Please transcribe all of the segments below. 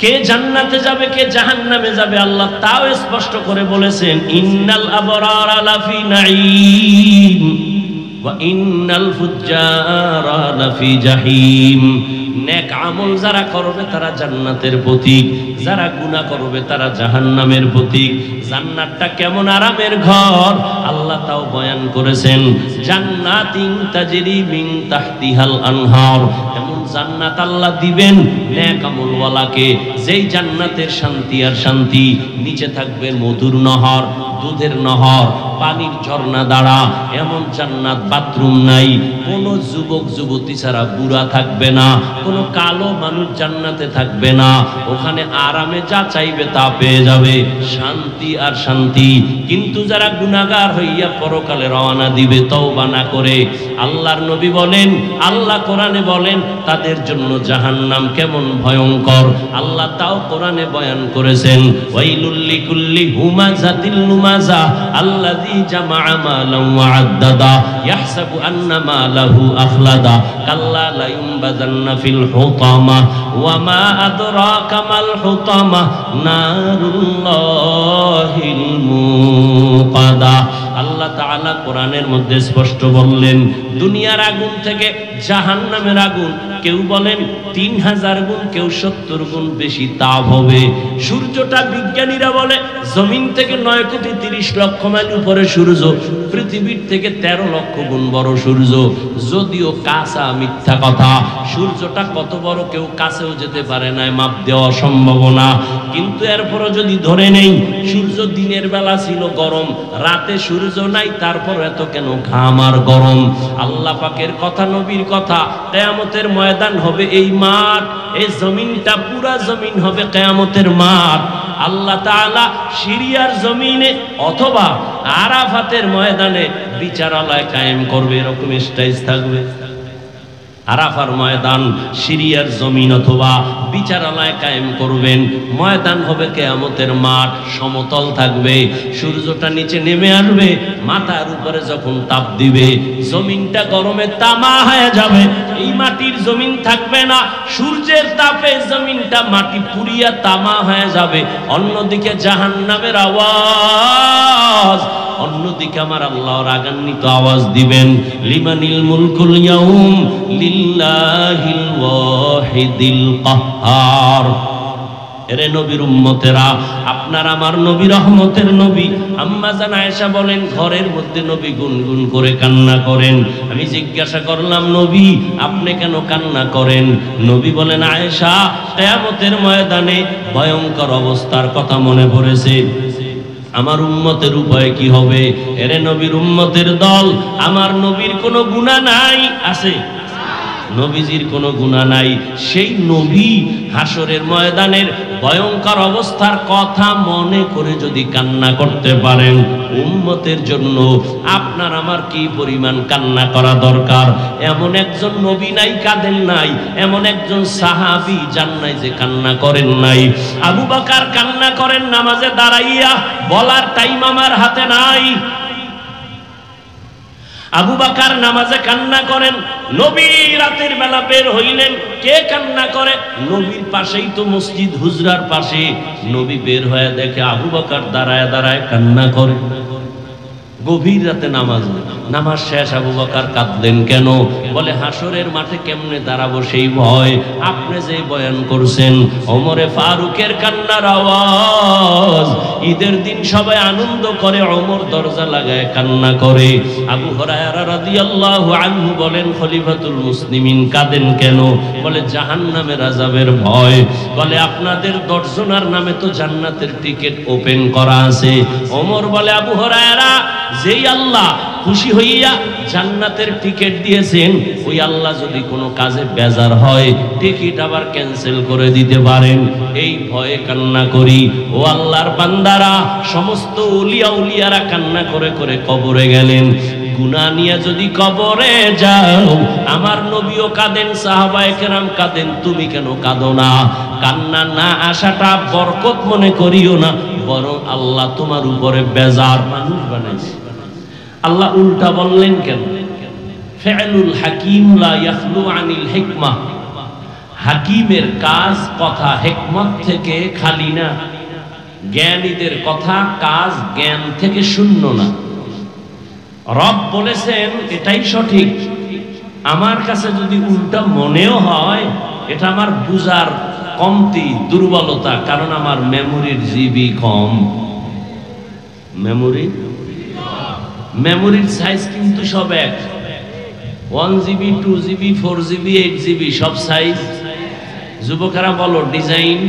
কে জান্নাতে যাবে কে জাহান্নামে যাবে আল্লাহ তাও স্পষ্ট করে বলেছেন, ইন্নাল আবরারা লাফি নাঈম ওয়া ইন্নাল ফুজ্জারা লাফি জাহিম। নেক আমল যারা করবে তারা জান্নাতের প্রতীক, যারা গুনাহ করবে তারা জাহান্নামের প্রতীক। জান্নাতটা কেমন আরামের ঘর আল্লাহ তাও বয়ান করেছেন, জান্নাতিন তাজরি মিন তাহতিহাল আনহার। এমন জান্নাত আল্লাহ দিবেন নেক আমলওয়ালাকে, যেই জান্নাতের শান্তি আর শান্তি, নিচে থাকবে মধুর নহর, দুধের নহর, পানির ঝর্ণা দ্বারা। এমন জান্নাত বাথরুম নাই, কোনো যুবক যুবতী ছাড়া বুড়া থাকবে না, কোনো কালো মানুষ জান্নাতে থাকবে না। ওখানে আরামে যা চাইবে তা পেয়ে যাবে, শান্তি আর শান্তি। কিন্তু যারা গুনাহগার হইয়া পরকালে রওনা দিবে তওবা না করে, আল্লাহর নবী বলেন, আল্লাহ কোরআনে বলেন তাদের জন্য জাহান্নাম কেমন ভয়ঙ্কর আল্লাহ তাও কোরআনে বয়ান করেছেন। ওয়াইলুল লিকুল্লি হুমাযাতিল লুমাযা আল্লাযী জামাআ মালান ওয়া আদ্দাদা ইয়াহসাবু আন্না মালাহু আখলাদা কাল্লা লা ইউনবাযান্না ফিল হুতামা ওয়া মা আদরাকা মাল হুতামা নারুল্লাহিল মুকাদা। আল্লাহ তাআলা কোরআনের মধ্যে স্পষ্ট বললেন, দুনিয়ার আগুন থেকে জাহান্নামের আগুন কেউ বলেন 3000 গুণ, কেউ 70 গুণ বেশি তাপ হবে। সূর্যটা বিজ্ঞানীরা বলে জমিন থেকে 9,30,00,000 মাইল উপরে সূর্য, পৃথিবীর থেকে 13 লক্ষ গুণ বড় সূর্য। যদিও কাঁচা মিথ্যা কথা, সূর্যটা কত বড় কেউ কাছেও যেতে পারে না, মাপ দেওয়া সম্ভব না। কিন্তু এরপরও যদি ধরে নেই সূর্য দিনের বেলা ছিল গরম, রাতে সূর্য নাই, তারপর এত কেন ঘাম আর গরম? আল্লাহ পাকের কথা, নবীর কথা, কিয়ামতের ময়দান হবে এই মাঠ, এই জমিনটা পুরা জমিন হবে কিয়ামতের মাঠ। আল্লাহ তাআলা সিরিয়ার জমিনে অথবা আরাফাতের ময়দানে বিচারালয় কায়েম করবে, এরকম স্টেজ থাকবে। আরাফার ময়দান, সিরিয়ার জমিন অথবা বিচারালয় কায়েম করবেন। ময়দান হবে কিয়ামতের মাঠ, সমতল থাকবে, সূর্যটা নিচে নেমে আসবে, মাথার উপরে যখন তাপ দিবে জমিনটা গরমে তামা হয়ে যাবে। এই মাটির জমিন থাকবে না, সূর্যের তাপে জমিনটা মাটি পুড়িয়া তামা হয়ে যাবে। অন্যদিকে জাহান্নামের আওয়াজ, অন্যদিকে আমার আল্লাহ রাগান্বিত আওয়াজ দিবেন, লিমানিল মুলকুল ইয়াউম লিল্লাহিল ওয়াহিদিল কাহ্হার। এরে নবীর উম্মতেরা, আপনার আমার নবী রহমতের নবী। আম্মা জান আয়েশা বলেন ঘরের মধ্যে নবী গুনগুন করে কান্না করেন। আমি জিজ্ঞাসা করলাম, নবী আপনি কেন কান্না করেন? নবী বলেন, আয়েশা কিয়ামতের ময়দানে ভয়ঙ্কর অবস্থার কথা মনে পড়েছে। আমার উম্মতের উপায় কি হবে? এরে নবীর উম্মতের দল, আমার নবীর কোনো গুনাহ নাই, আছে? নবীজির কোনো গুনাহ নাই। সেই নবী হাসরের ময়দানের ভয়ঙ্কর অবস্থার কথা মনে করে যদি কান্না করতে পারেন, উম্মতের জন্য আপনার আমার কি পরিমাণ কান্না করা দরকার। এমন একজন নবী নাই কাঁদেন নাই, এমন একজন সাহাবী যান নাই যে কান্না করেন নাই। আবু বকর কান্না করেন নামাজে দাঁড়াইয়া, বলার টাইম আমার হাতে নাই। আবু বকর নামাজে কান্না করেন। নবী রাতের বেলা বের হইলেন, কে কান্না করে? নবীর পাশেই তো মসজিদ, হুজরার পাশে। নবী বের হয়ে দেখে আবু বকর দাঁড়ায় দাঁড়ায় কান্না করে। গভীর রাতে নামাজ শেষ, আবু বকর কাঁদলেন কেন? বলে হাসরের মাঠে কেমনে দাঁড়াবো সেই ভয়। আপনি যে বয়ান করছেন, ওমরে ফারুকের কান্নার আওয়াজ। ঈদের দিন সবাই আনন্দ করে, ওমর দরজা লাগায় কান্না করে। আবু হুরায়রা রাদিয়াল্লাহু আনহু বলেন, খলিফাতুল মুসলিমিন কাঁদেন কেন? বলে জাহান্নামের আযাবের ভয়। বলে আপনাদের 10 জনের নামে তো জান্নাতের টিকিট ওপেন করা আছে। ওমর বলে, আবু হুরায়রা, যেই আল্লাহ খুশি হইয়া জান্নাতের টিকিট দিয়েছেন, ওই আল্লাহ যদি কোনো কাজে বেজার হয় টিকিট আবার ক্যান্সেল করে দিতে পারেন। এই ভয়ে কান্না করি। ও আল্লাহর বান্দারা, সমস্ত উলিয়া উলিয়ারা কান্না করে করে কবরে গেলেন। গুনাহ নিয়ে যদি কবরে যাও, আমার নবীও কাঁদেন, সাহাবায়ে কেরাম কাঁদেন, তুমি কেন কাঁদো না? কান্না না আসাটা বরকত মনে করিও না, বরং আল্লাহ তোমার উপরে বেজার মানুষ বানাইছে। আল্লাহ উল্টা বললেন কেন? ফি'লুল হাকিম লা ইয়াখলু আনিল হিকমাহ। হাকিমের কাজ কথা হিকমত থেকে খালি না, জ্ঞানীদের কথা কাজ জ্ঞান থেকে শূন্য না। রব বলেছেন এটাই সঠিক, আমার কাছে যদি উল্টা মনেও হয় এটা আমার বুঝার কমতি, দুর্বলতা, কারণ আমার মেমোরির জিবি কম। মেমোরির সাইজ কিন্তু সব এক, 1 GB 2 GB 4 GB 8 GB সব সাইজ। যুবকেরা বলো ডিজাইন,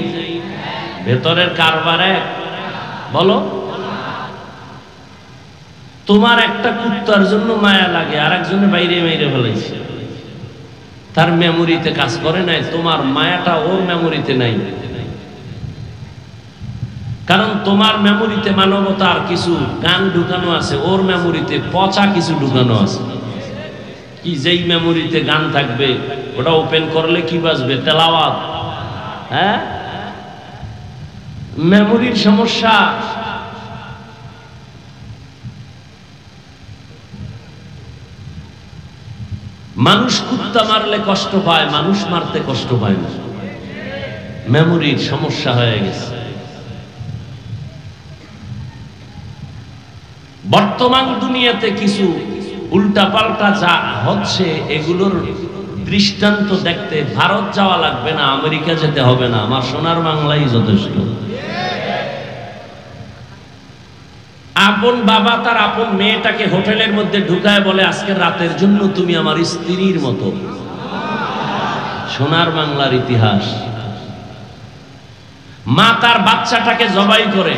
ভেতরের কারবার এক, বলো। তোমার একটা কুত্তার জন্য মায়া লাগে, আর একজনের বাইরে মেরে ফেলাইছে, তার মেমোরিতে কাজ করে নাই, তোমার মায়াটা ওর মেমোরিতে নাই। কারণ তোমার মেমোরিতে মানবতার কিছু গান ঢুকানো আছে, ওর মেমোরিতে পচা কিছু ঢুকানো আছে। কি যেই মেমোরিতে গান থাকবে ওটা ওপেন করলে কি বাজবে? তেলাওয়াত। হ্যাঁ, মেমোরির সমস্যা। মানুষ কুত্তা মারলে কষ্ট পায়, মানুষ মারতে কষ্ট পায় না। মেমোরির সমস্যা হয়ে গেছে। বর্তমান দুনিয়াতে কিছু উল্টাপাল্টা যা হচ্ছে এগুলোর দৃষ্টান্ত দেখতে ভারত যাওয়া লাগবে না, আমেরিকা যেতে হবে না, আমার সোনার বাংলাই যথেষ্ট। আপন বাবা তার আপন মেয়েটাকে হোটেলের মধ্যে ঢুকায় বলে আজকে রাতের জন্য তুমি আমার স্ত্রীর মতো। সোনার বাংলার ইতিহাস। মা তার বাচ্চাটাকে জবাই করে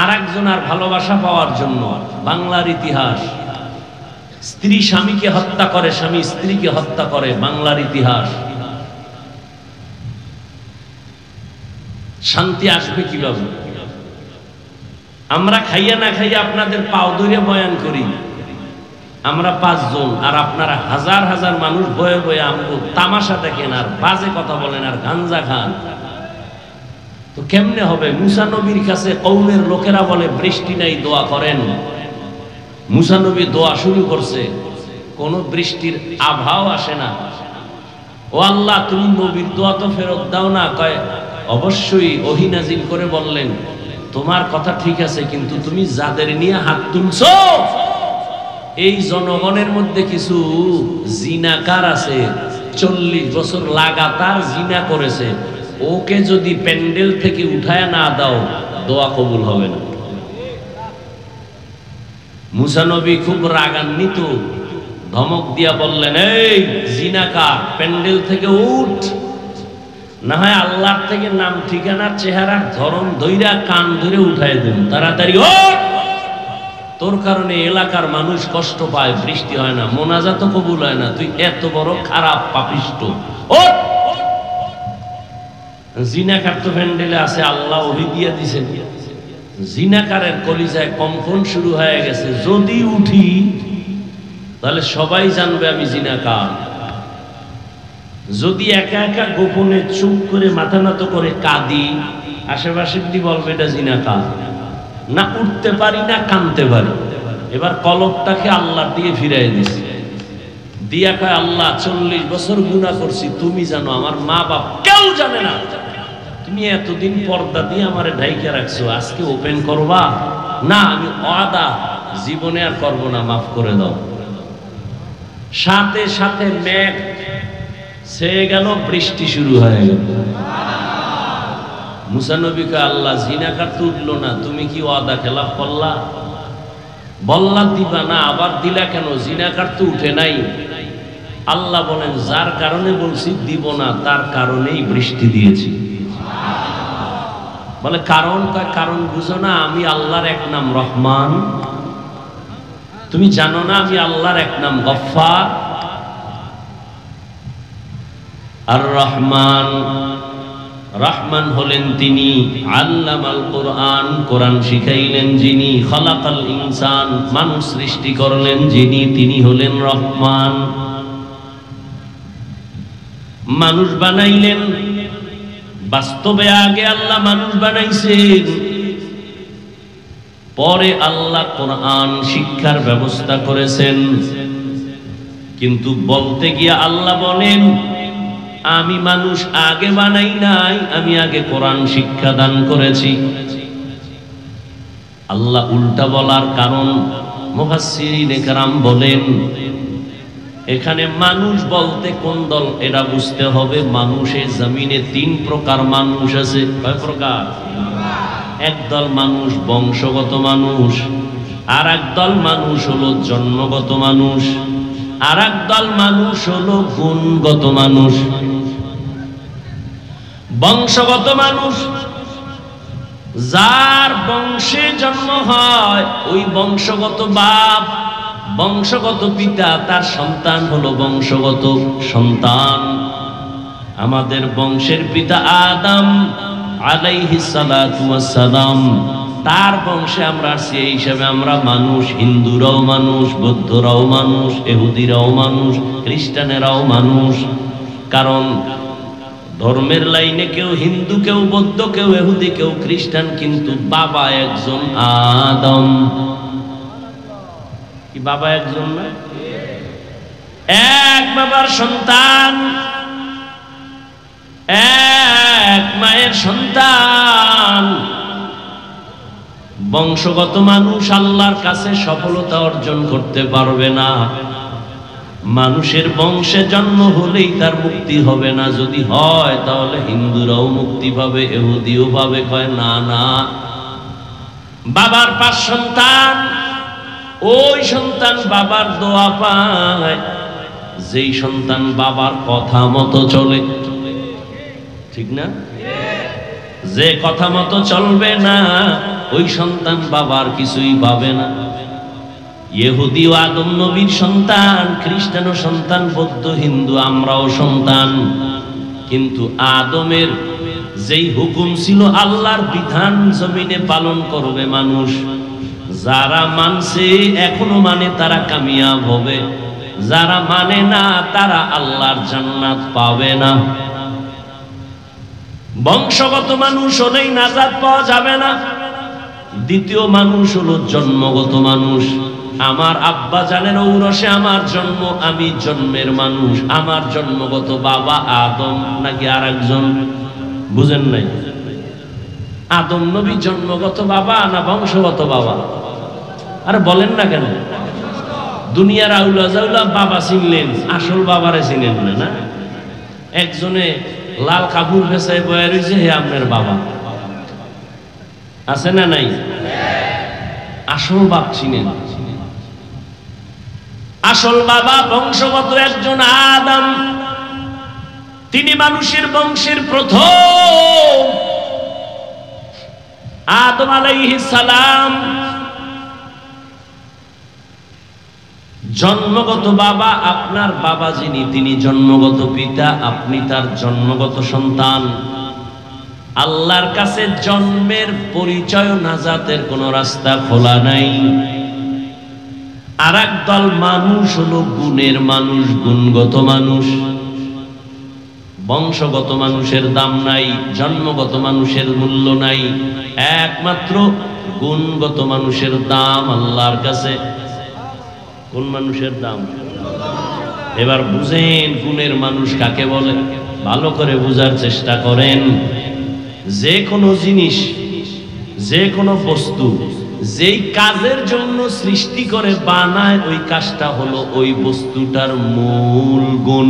আর একজনের ভালোবাসা পাওয়ার জন্য, বাংলার ইতিহাস। স্ত্রী স্বামীকে হত্যা করে, স্বামী স্ত্রীকে হত্যা করে, বাংলার ইতিহাস। শান্তি আসবে কিভাবে? আমরা খাইয়া না খাইয়া আপনাদের পাও ধরে বয়ান করি, আমরা 5 জন, আর আপনারা হাজার হাজার মানুষ বয়ে বয়ে আমগো তামাশা দেখেন আর বাজে কথা বলেন আর গাঞ্জা খান। তো কেমনে হবে? মুসা নবীর কাছে কওমের লোকেরা বলে বৃষ্টি নাই, দোয়া করেন। মুসা নবী দোয়া শুরু করছে, কোন বৃষ্টির আভাও আসে না। ও আল্লাহ, তুমি নবীর দোয়া তো ফেরত দাও না। কয় অবশ্যই। ওহী নাজিল করে বললেন তোমার কথা ঠিক আছে, কিন্তু তুমি যাদের নিয়ে হাত তুলছো এই জনগণের মধ্যে কিছু জিনাকার আছে, 40 বছর লাগাতার জিনা করেছে, ওকে যদি প্যান্ডেল থেকে উঠায় না দাও দোয়া কবুল হবে না। মুসা নবী খুব রাগান্বিত, ধমক দিয়া বললেন এই জিনাকার, প্যান্ডেল থেকে উঠ, না হয় আল্লাহর থেকে নাম ঠিকানার চেহারার ধরন ধইরা কান ধরে উঠায় দেব, তাড়াতাড়ি ওঠ। তোর কারণে এলাকার মানুষ কষ্ট পায়, বৃষ্টি হয় না, মোনাজাত কবুল হয় না, তুই এত বড় খারাপ পাপিষ্ট, ওঠ। জিনাকার তো প্যান্ডেলে আছে, আল্লাহ ওহী দিয়ে দিয়েছেন। জিনাকারের কলিজায় কম্পন শুরু হয়ে গেছে, যদি উঠি তাহলে সবাই জানবে আমি জিনাকার। যদি একা একা গোপনে চুপ করে মাথা নত করে কাঁদি, আশেপাশের দি বলবে এটা জিনাকার। না উঠতে পারি না কাঁদতে পারি। এবার কলবটাকে আল্লাহর দিকে ফিরাই দিছি, দিয়া কয় আল্লাহ 40 বছর গুনাহ করছি, তুমি জানো, আমার মা বাপ কেউ জানে না। তুমি এতদিন পর্দা দিয়ে আমারে ঢাইকা রাখছো, আজকে ওপেন করবা না? আমি ওয়াদা জীবনে আর করবো না, মাফ করে দাও। সাথে সাথে মেঘ ছেয়ে গেল, বৃষ্টি শুরু হয়ে গেল। মুসা নবীকে আল্লাহ জিনাকার তো উঠলো না, তুমি কি ওয়াদা খেলাফ করলা? বললা দিবা না, আবার দিলা কেন? জিনাকার তো উঠে নাই। আল্লাহ বলেন যার কারণে বলছি দিব না তার কারণেই বৃষ্টি দিয়েছি। বলে কারণ? কারণ বুঝো না, আমি আল্লাহর এক নাম রহমান, তুমি জানো না আমি আল্লাহর এক নাম গফফার। আর রহমান, রহমান হলেন তিনি আল্লামাল কোরআন, কোরআন শিখাইলেন যিনি, খলাকাল ইনসান, মানুষ সৃষ্টি করলেন যিনি, তিনি হলেন রহমান। মানুষ বানাইলেন, বাস্তবে আগে আল্লাহ মানুষ বানাইছেন, পরে আল্লাহ কোরআন শিক্ষার ব্যবস্থা করেছেন। কিন্তু বলতে গিয়ে আল্লাহ বলেন আমি মানুষ আগে বানাই নাই, আমি আগে কোরআন শিক্ষা দান করেছি। আল্লাহ উল্টা বলার কারণ মুফাসসিরিনে কেরাম বলেন, এখানে মানুষ বলতে কোন দল এটা বুঝতে হবে। মানুষের জমিনে 3 প্রকার মানুষ আছে। কয় প্রকার? একদল মানুষ বংশগত মানুষ, আর একদল মানুষ হলো জন্মগত মানুষ, আর একদল মানুষ হলো গুণগত মানুষ। বংশগত মানুষ, যার বংশে জন্ম হয়, ওই বংশগত বাপ, বংশগত পিতা, তার সন্তান হলো বংশগত সন্তান। আমাদের বংশের পিতা আদম আলাইহিস সালাতু ওয়াস সালাম, তার বংশে আমরা আছি, এই হিসাবে আমরা মানুষ। হিন্দুরাও মানুষ, বৌদ্ধরাও মানুষ, ইহুদিরাও মানুষ, খ্রিস্টানেরাও মানুষ। কারণ ধর্মের লাইনে কেউ হিন্দু, কেউ বৌদ্ধ, কেউ ইহুদি, কেউ খ্রিস্টান, কিন্তু বাবা একজন আদম। কি বাবা একজন না? এক বাবার সন্তান, এক মায়ের সন্তান। বংশগত মানুষ আল্লাহর কাছে সফলতা অর্জন করতে পারবে না। মানুষের বংশে জন্ম হলেই তার মুক্তি হবে না। যদি হয় তাহলে হিন্দুরাও মুক্তি পাবে, ইহুদিও পাবে। কয় না না, বাবার 5 সন্তান, ওই সন্তান বাবার দোয়া পায়। যেই সন্তান বাবার কথা মতো চলে, ঠিক না? যে কথা মতো চলবে না, ওই সন্তান বাবার কিছুই পাবে না। ইহুদিও আদম নবীর সন্তান, খ্রিস্টানও সন্তান, বৌদ্ধ হিন্দু আমরাও সন্তান। কিন্তু আদমের যেই হুকুম ছিল, আল্লাহর বিধান জমিনে পালন করবে মানুষ। যারা মানছে, এখনো মানে, তারা কামিয়াব হবে। যারা মানে না, তারা আল্লাহর জান্নাত পাবে না। বংশগত মানুষ হলেই নাজাত পাওয়া যাবে না। দ্বিতীয় মানুষ হলো জন্মগত মানুষ। আমার আব্বা জানের ঔরসে আমার জন্ম, আমি জন্মের মানুষ। আমার জন্মগত বাবা আদম নাকি আর একজন? বুঝেন নাই? আদম নবী জন্মগত বাবা না বংশগত বাবা? আর বলেন না কেন? দুনিয়ার আউলা জাউলা বাবা চিনলেন, আসল বাবারে চিনেন না। না, একজনে লাল কাপড় বেচায় বয়ে রয়েছে, হে আপনার বাবা। আছে না নাই? আসল বাপ চিনেন। আসল বাবা বংশগত একজন আদম। তিনি মানুষের বংশের প্রথম। আদম আলাইহিস সালাম জন্মগত বাবা। আপনার বাবা যিনি, তিনি জন্মগত পিতা, আপনি তার জন্মগত সন্তান। আল্লাহর কাছে জন্মের পরিচয়, নাজাতের কোন রাস্তা খোলা নাই। আর একদল মানুষ হলো গুণের মানুষ, গুণগত মানুষ। বংশগত মানুষের দাম নাই, জন্মগত মানুষের মূল্য নাই, একমাত্র গুণগত মানুষের দাম আল্লাহর কাছে। কোন মানুষের দাম? এবার বুঝেন গুণের মানুষ কাকে বলে, ভালো করে বুঝার চেষ্টা করেন। যে কোনো জিনিস, যে কোনো বস্তু যেই কাজের জন্য সৃষ্টি করে বানায়, ওই কাজটা হলো ওই বস্তুটার মূল গুণ।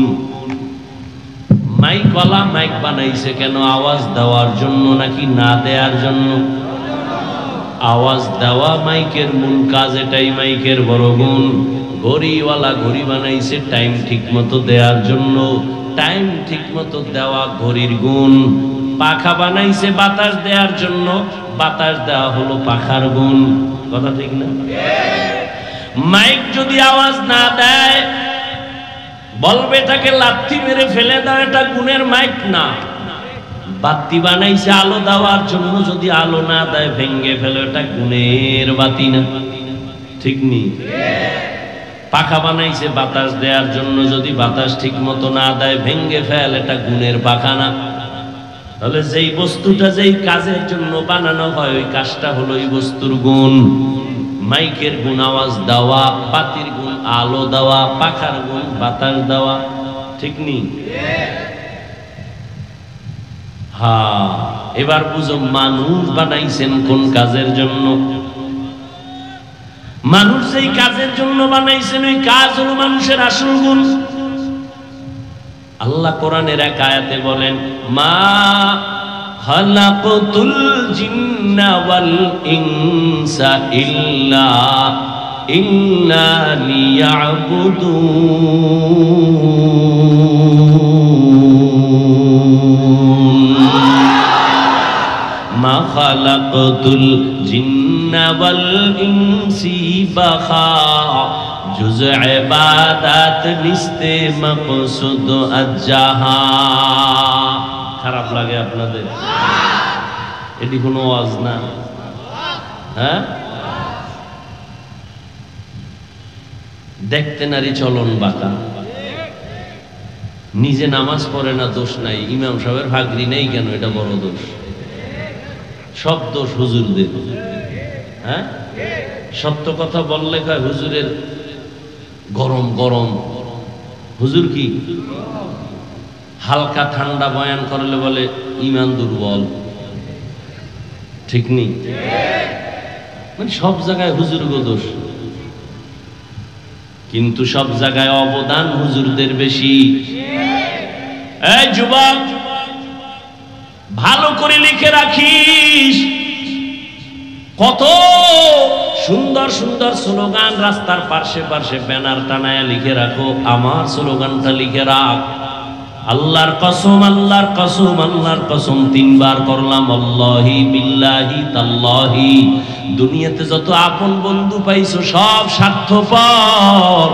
মাইকওয়ালা মাইক বানাইছে কেন? আওয়াজ দেওয়ার জন্য নাকি না দেওয়ার জন্য? আওয়াজ দেওয়া মাইকের মূল কাজ, এটাই মাইকের বড় গুণ। ঘড়িওয়ালা ঘড়ি বানাইছে টাইম ঠিক মতো দেওয়ার জন্য, টাইম ঠিক মতো দেওয়া ঘড়ির গুণ। পাখা বানাইছে বাতাস দেওয়ার জন্য, বাতাস দেওয়া হলো পাখার গুণ। কথা ঠিক না? মাইক যদি আওয়াজ না দেয়, বলবে এটাকে লাথি মেরে ফেলে দাও, এটা গুণের মাইক না। বাতি বানাইছে আলো দেওয়ার জন্য, যদি আলো না দেয় ভেঙ্গে ফেলে, এটা গুণের বাতি না। ঠিক নি? পাখা বানাইছে বাতাস দেওয়ার জন্য, যদি বাতাস ঠিক মতো না দেয় ভেঙ্গে ফেল, এটা গুণের পাখা না। তাহলে যেই বস্তুটা যেই কাজের জন্য বানানো হয়, ওই কাজটা হলো ওই বস্তুর গুণ। মাইকের গুণ আওয়াজ দেওয়া, বাতির গুণ আলো দেওয়া, পাখার গুণ বাতাস দেওয়া। ঠিক নি? হ্যাঁ, এবার বুঝো মানুষ বানাইছেন কোন কাজের জন্য। মানুষ যেই কাজের জন্য বানাইছেন ওই কাজ হলো মানুষের আসল গুণ। আল্লাহ কোরআনের এক আয়াতে বলেন, মা খালাকতুল জিন্না ওয়াল ইনসা ইল্লা লিয়াবুদুন। মা খালাকতুল জিন্না ওয়াল ইনসি বাখা জুজ ইবাদত নিস্তে মকসুদ আজ্জাহা। খারাপ লাগে আপনাদের? এটি কোনো ওয়াজ না। হ্যাঁ, দেখতে নারী চলন বাঁকা, নিজে নামাজ পড়ে না দোষ নাই, ইমাম সাহেবের ভাগরি নেই কেন এটা বড় দোষ। সব দোষ হুজুরদের। হ্যাঁ, সত্য কথা বললে কয় হুজুরের গরম গরম। হুজুর কি হালকা ঠান্ডা বয়ান করলে বলে ইমান দুর্বল। ঠিক নেই? মানে সব জায়গায় হুজুর গো দোষ, কিন্তু সব জায়গায় অবদান হুজুরদের বেশি। এই যুবক, ভালো করে লিখে রাখিস, কত সুন্দর সুন্দর স্লোগান রাস্তার পাশে পাশে ব্যানার টানায় লিখে রাখো। আমার স্লোগানটা লিখে রাখ, আল্লাহর কসম, আল্লাহর কসম, আল্লাহর কসম। 3 বার করলাম আল্লাহি বিল্লাহি তাল্লাহি। দুনিয়াতে যত আপন বন্ধু পাইছো সব স্বার্থপর,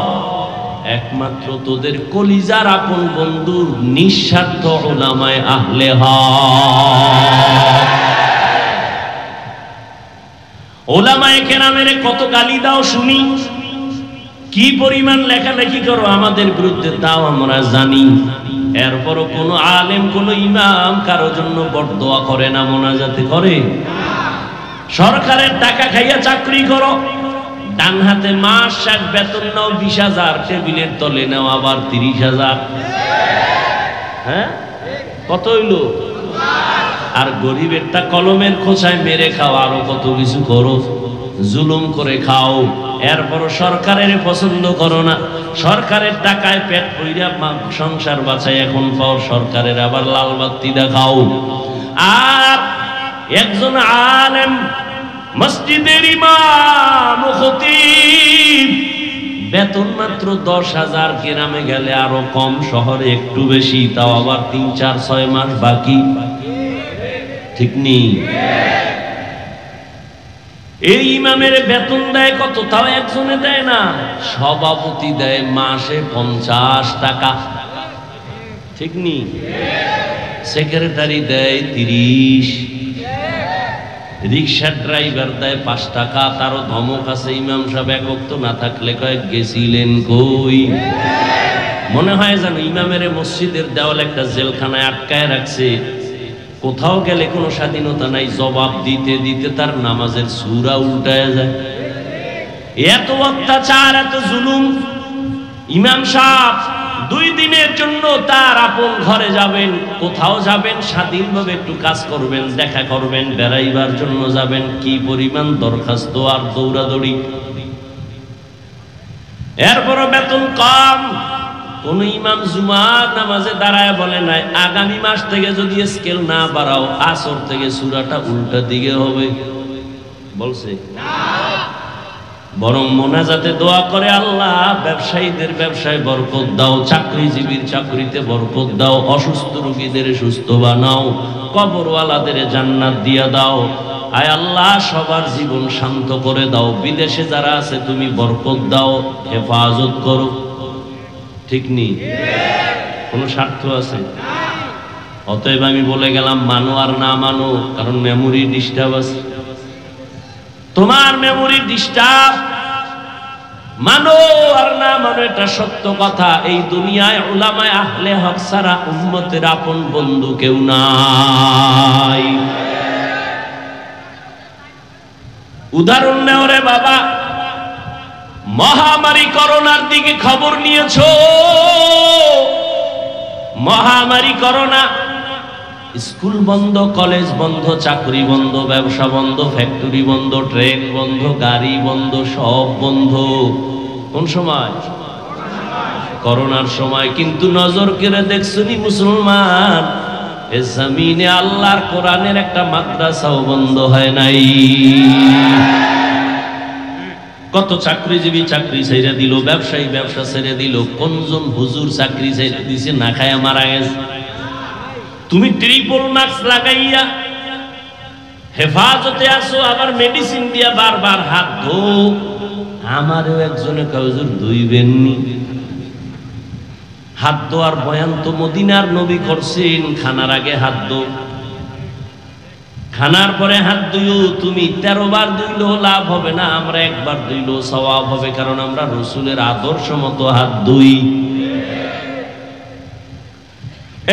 একমাত্র তোদের কলিজার আপন বন্ধু নিঃস্বার্থ উলামায়ে আহলে হক। উলামায়ে কেরামের কত গালি দাও শুনি, কি পরিমাণ লেখালেখি করো আমাদের বিরুদ্ধে তাও আমরা জানি। এরপরও কোনো আলেম কোনো ইমাম কারো জন্য বরদোয়া করে না, মোনাজাতে করে। সরকারের টাকা খাইয়া চাকরি করো, ডান হাতে মাস 60 বেতন নাও 20,000, টেবিলের তলে নাও আবার 30,000। হ্যাঁ, কত হইলো? আর গরিবেরটা কলমের খোঁচায় মেরে খাও, আরো কত কিছু করো, জুলুম করে খাও। এরপরও সরকারের পছন্দ করো না, সরকারের টাকায় পেট পইরা সংসার বাঁচায় এখন পাও, সরকারের আবার লাল বাতি দেখাও। আর একজন আলেম মসজিদের ইমাম খতিব বেতন মাত্র 10,000, গ্রামে গেলে আরো কম, শহরে একটু বেশি, তাও আবার 3, 4, 6 মাস বাকি। ঠিক নেই? এই ইমামের বেতন দেয় কত, তাও একজনে দেয় না, সভাপতি দেয় মাসে 50 টাকা। ঠিক নেই? সেক্রেটারি দেয় 30, রিক্সা ড্রাইভার দেয় 5 টাকা। তারও ধমক আছে, ইমাম সাহেব এক ওয়াক্ত না থাকলে কয়েক গেছিলেন কই। মনে হয় যেন ইমামের মসজিদের দেওয়াল একটা জেলখানায় আটকায় রাখছে, কোথাও গেলে কোনো স্বাধীনতা নাই, জবাব দিতে দিতে তার নামাজের সূরা উল্টায় যায়। এত অত্যাচার, এত জুলুম। ইমাম সাহেব 2 দিনের জন্য তার আপন ঘরে যাবেন, কোথাও যাবেন, স্বাধীনভাবে একটু কাজ করবেন, দেখা করবেন, বেড়াইবার জন্য যাবেন, কি পরিমাণ দরখাস্ত আর দৌড়াদৌড়ি। এরপরও বেতন কম। কোন ইমাম জুমার নামাজে দাঁড়ায় বলে নাই আগামী মাস থেকে যদি স্কেল না বাড়াও আসর থেকে সূরাটা উল্টা দিকে হবে, বলছে? বরং মোনাজাতে দোয়া করে, আল্লাহ ব্যবসায়ীদের ব্যবসায় বরকত দাও, চাকরিজীবীর চাকরিতে বরকত দাও, অসুস্থ রোগীদের সুস্থ বানাও, কবরওয়ালাদের জান্নাত দিয়া দাও। আয় আল্লাহ সবার জীবন শান্ত করে দাও, বিদেশে যারা আছে তুমি বরকত দাও, হেফাজত করো। ঠিক নেই? কোন স্বার্থ আছে? অতএব আমি বলে গেলাম, মানো আর না মানো, কারণ মেমোরি ডিস্টার্ব আছে। তোমার মেমোরি ডিস্টার্ব, মানো আর না মানো এটা সত্য কথা। এই দুনিয়ায় উলামায়ে আহলে হক ছাড়া উম্মতের আপন বন্ধু কেউ নাই। উদাহরণ নেও রে বাবা, মহামারী করোনার দিকে খবর নিয়েছো? মহামারী করোনা স্কুল বন্ধ, কলেজ বন্ধ, চাকরি বন্ধ, ব্যবসা বন্ধ, ফ্যাক্টরি বন্ধ, ট্রেন বন্ধ, গাড়ি বন্ধ, সব বন্ধ। কোন সময়? করোনার সময়। কিন্তু নজর করে দেখছনি মুসলমান, এ জমিনে আল্লাহর কোরআনের একটা মাদ্রাসাও বন্ধ হয় নাই। কত চাকরিজীবী চাকরি ছেড়ে দিল, ব্যবসায়ী ব্যবসা ছেড়ে দিল, কোনজন হুজুর চাকরি ছেড়ে দিছে না খায়া মারা গেছে। তুমি ট্রিপল মাস্ক লাগাইয়া হেফাজতে আসো, আবার মেডিসিন দিয়া বারবার হাত ধো। আমারও একজনে হুজুর ধুইবেননি। হাত ধোয়ার বয়ান তো মদিনার নবী করছেন, খানার আগে হাত ধো, খানার পরে হাত ধুইও। তুমি 13 বার ধুইলেও লাভ হবে না, আমরা একবার ধুইলেও সওয়াব হবে, কারণ আমরা রসুলের আদর্শ মতো হাত ধুই।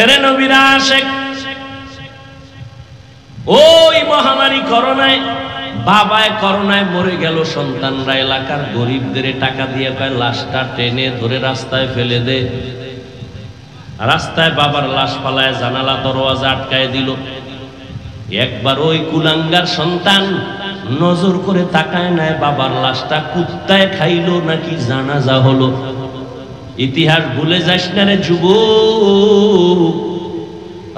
এরে নবীরা আশেক, ওই মহামারী করোনায়, বাবায় করোনায় মরে গেল, সন্তানরা এলাকার গরিবদের টাকা দিয়ে কয় লাশটা টেনে ধরে রাস্তায় ফেলে দে। রাস্তায় বাবার লাশ পালায় জানালা দরওয়াজা আটকায় দিল। একবার ওই কুলাঙ্গার সন্তান নজর করে তাকায় নাই বাবার লাশটা কুত্তায় খাইলো নাকি জানাজা হলো। ইতিহাস ভুলে যাস না রে যুবক।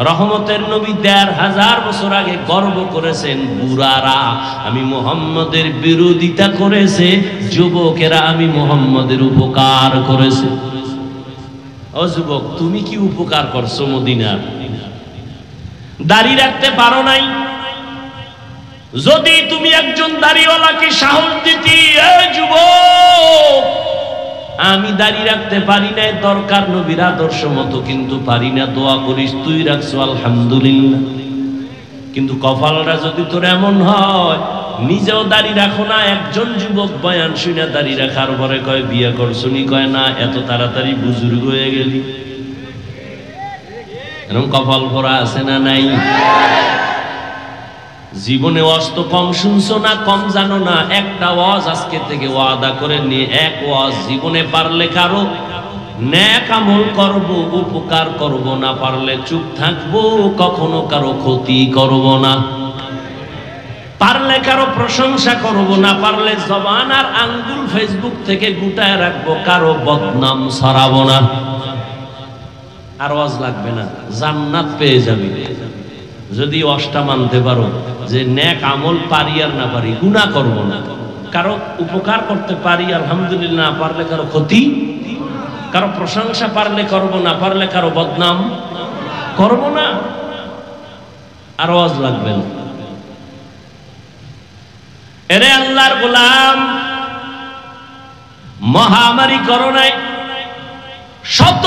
রহমতের নবী ১৫০০ বছর আগে গর্ব করেছেন, বুড়ারা আমি মুহাম্মদের বিরোধিতা করেছে, যুবকেরা আমি মুহাম্মদের উপকার করেছে। ও যুবক, তুমি কি উপকার করছো মদিনার? দাড়ি রাখতে পারো নাই। যদি তুমি একজন দাড়িওয়ালাকে সাহস দিতি, এই যুবক আমি দাড়ি রাখতে পারি না, দরকার নবীর আদর্শ মতো, কিন্তু পারি না, দোয়া করিস তুই রাখছো আলহামদুলিল্লাহ। কিন্তু কপালটা যদি তোর এমন হয়, নিজেও দাড়ি রাখো না, একজন যুবক বয়ান শুনে দাড়ি রাখার পরে কয় বিয়ে করছনি, কয় না এত তাড়াতাড়ি বুজুর্গ হয়ে গেলি। এরকম কপাল ভরা আছে না নাই? জীবনে ওয়াজ তো কম শুনছো না, কম জানো না। একটা ওয়াজ আজকে থেকে ওয়াদা করে নিয়ে, এক ওয়াজ জীবনে পারলে কারো নেক আমল করব, উপকার করব, না পারলে চুপ থাকবো, কখনো কারো ক্ষতি করব না। পারলে কারো প্রশংসা করব, না পারলে জবান আর আঙ্গুল ফেসবুক থেকে গুটায় রাখবো, কারো বদনাম ছড়াবো না। আর ওয়াজ লাগবে না, জান্নাত পেয়ে যাবি যদি ওয়াজটা মানতে পারো যে নেক আমল পারি আর না পারি, গুনাহ করব না, কারো উপকার করতে পারি আলহামদুলিল্লাহ, না পারলে কারো ক্ষতি, কারো প্রশংসা পারলে করব, না পারলে কারো বদনাম করব না। আর ওয়াজ লাগবে না। এরে আল্লাহর গোলাম, মহামারী করোনায় শত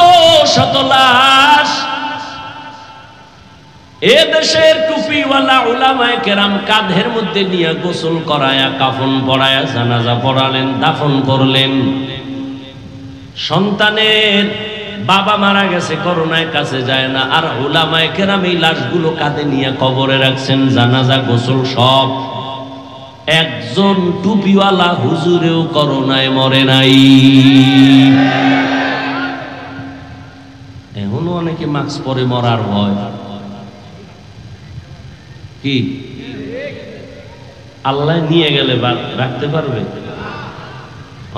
শত লাশ এ দেশের টুপিওয়ালা উলামায়ে কেরাম কাঁধের মধ্যে নিয়ে গোসল করায়া, কাফন পরায়া, জানাজা পড়ালেন, দাফন করলেন। সন্তানের বাবা মারা গেছে, করোনায় কাছে যায় না, আর উলামায়ে কেরাম এই লাশগুলো কাঁধে নিয়ে কবরে রাখছেন, জানাজা গোসল সব। একজন টুপিওয়ালা হুজুরেও করোনায় মরে নাই। এখনো অনেকে মাস্ক পরে মরার ভয়। কি আল্লাহ নিয়ে গেলে রাখতে পারবে?